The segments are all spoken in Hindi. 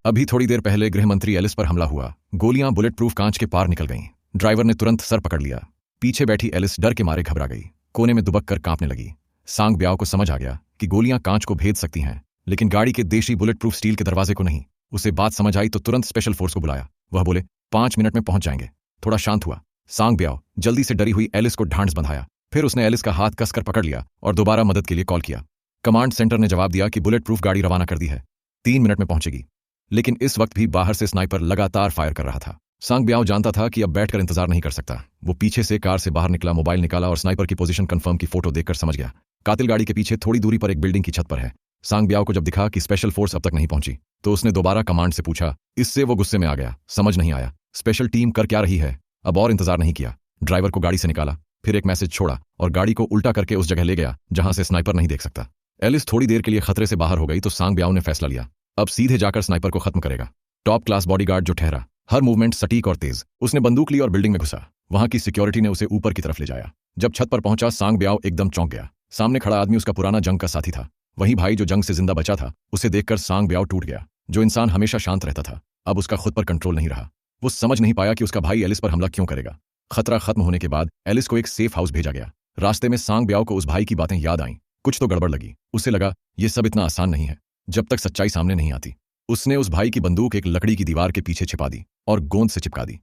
अभी थोड़ी देर पहले गृह मंत्री एलिस पर हमला हुआ। गोलियां बुलेट प्रूफ कांच के पार निकल गईं। ड्राइवर ने तुरंत सर पकड़ लिया। पीछे बैठी एलिस डर के मारे घबरा गई, कोने में दुबक कर कांपने लगी। सांग ब्याओ को समझ आ गया कि गोलियां कांच को भेद सकती हैं, लेकिन गाड़ी के देशी बुलेट प्रूफ स्टील के दरवाजे को नहीं। उसे बात समझ आई तो तुरंत स्पेशल फोर्स को बुलाया। वह बोले 5 मिनट में पहुंच जाएंगे। थोड़ा शांत हुआ। सांग ब्याओ जल्दी से डरी हुई एलिस को ढांढस बंधाया। फिर उसने एलिस का हाथ कसकर पकड़ लिया और दोबारा मदद के लिए कॉल किया। कमांड सेंटर ने जवाब दिया कि बुलेट प्रूफ गाड़ी रवाना कर दी है, 3 मिनट में पहुंचेगी। लेकिन इस वक्त भी बाहर से स्नाइपर लगातार फायर कर रहा था। सांग ब्याओ जानता था कि अब बैठकर इंतजार नहीं कर सकता। वो पीछे से कार से बाहर निकला, मोबाइल निकाला और स्नाइपर की पोजीशन कंफर्म की फोटो देखकर समझ गया कातिल गाड़ी के पीछे थोड़ी दूरी पर एक बिल्डिंग की छत पर है। सांग ब्याओ को जब दिखा कि स्पेशल फोर्स अब तक नहीं पहुंची तो उसने दोबारा कमांड से पूछा। इससे वो गुस्से में आ गया। समझ नहीं आया स्पेशल टीम कर क्या रही है। अब और इंतजार नहीं किया। ड्राइवर को गाड़ी से निकाला, फिर एक मैसेज छोड़ा और गाड़ी को उल्टा करके उस जगह ले गया जहां से स्नाइपर नहीं देख सकता। एलिस थोड़ी देर के लिए खतरे से बाहर हो गई तो सांग ब्याओ ने फैसला लिया, अब सीधे जाकर स्नाइपर को खत्म करेगा। टॉप क्लास बॉडीगार्ड जो ठहरा, हर मूवमेंट सटीक और तेज। उसने बंदूक ली और बिल्डिंग में घुसा। वहां की सिक्योरिटी ने उसे ऊपर की तरफ ले जाया। जब छत पर पहुंचा सांग ब्याओ एकदम चौंक गया। सामने खड़ा आदमी उसका पुराना जंग का साथी था, वही भाई जो जंग से जिंदा बचा था। उसे देखकर सांग ब्याओ टूट गया। जो इंसान हमेशा शांत रहता था अब उसका खुद पर कंट्रोल नहीं रहा। वो समझ नहीं पाया कि उसका भाई एलिस पर हमला क्यों करेगा। खतरा खत्म होने के बाद एलिस को एक सेफ हाउस भेजा गया। रास्ते में सांग ब्याओ को उस भाई की बातें याद आईं। कुछ तो गड़बड़ लगी। उसे लगा ये सब इतना आसान नहीं है जब तक सच्चाई सामने नहीं आती। उसने उस भाई की बंदूक एक लकड़ी की दीवार के पीछे छिपा दी और गोंद से चिपका दी।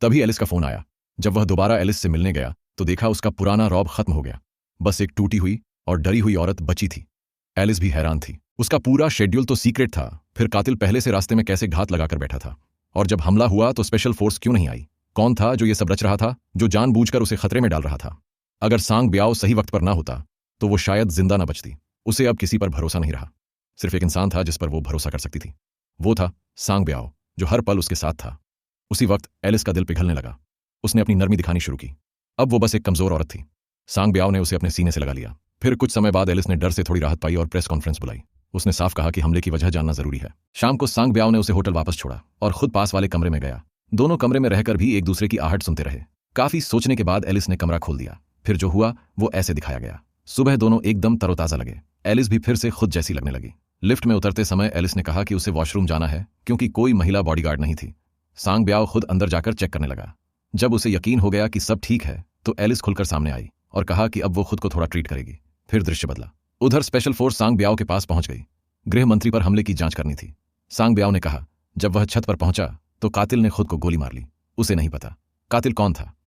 तभी एलिस का फोन आया। जब वह दोबारा एलिस से मिलने गया तो देखा उसका पुराना रौब खत्म हो गया। बस एक टूटी हुई और डरी हुई औरत बची थी। एलिस भी हैरान थी। उसका पूरा शेड्यूल तो सीक्रेट था, फिर कातिल पहले से रास्ते में कैसे घात लगाकर बैठा था। और जब हमला हुआ तो स्पेशल फोर्स क्यों नहीं आई। कौन था जो ये सब रच रहा था, जो जानबूझकर उसे खतरे में डाल रहा था। अगर सांग ब्याओ सही वक्त पर ना होता तो वो शायद जिंदा ना बचती। उसे अब किसी पर भरोसा नहीं रहा। सिर्फ एक इंसान था जिस पर वो भरोसा कर सकती थी। वो था सांग ब्याओ जो हर पल उसके साथ था। उसी वक्त एलिस का दिल पिघलने लगा। उसने अपनी नरमी दिखानी शुरू की। अब वो बस एक कमजोर औरत थी। सांग ब्याओ ने उसे अपने सीने से लगा लिया। फिर कुछ समय बाद एलिस ने डर से थोड़ी राहत पाई और प्रेस कॉन्फ्रेंस बुलाई। उसने साफ कहा कि हमले की वजह जानना जरूरी है। शाम को सांग ब्याओ ने उसे होटल वापस छोड़ा और खुद पास वाले कमरे में गया। दोनों कमरे में रहकर भी एक दूसरे की आहट सुनते रहे। काफी सोचने के बाद एलिस ने कमरा खोल दिया। फिर जो हुआ वो ऐसे दिखाया गया। सुबह दोनों एकदम तरोताजा लगे। एलिस भी फिर से खुद जैसी लगने लगी। लिफ्ट में उतरते समय एलिस ने कहा कि उसे वॉशरूम जाना है क्योंकि कोई महिला बॉडीगार्ड नहीं थी। सांग ब्याओ खुद अंदर जाकर चेक करने लगा। जब उसे यकीन हो गया कि सब ठीक है तो एलिस खुलकर सामने आई और कहा कि अब वो खुद को थोड़ा ट्रीट करेगी। फिर दृश्य बदला। उधर स्पेशल फोर्स सांग ब्याओ के पास पहुंच गई। गृह मंत्री पर हमले की जांच करनी थी। सांग ब्याओ ने कहा जब वह छत पर पहुंचा तो कातिल ने खुद को गोली मार ली। उसे नहीं पता कातिल कौन था,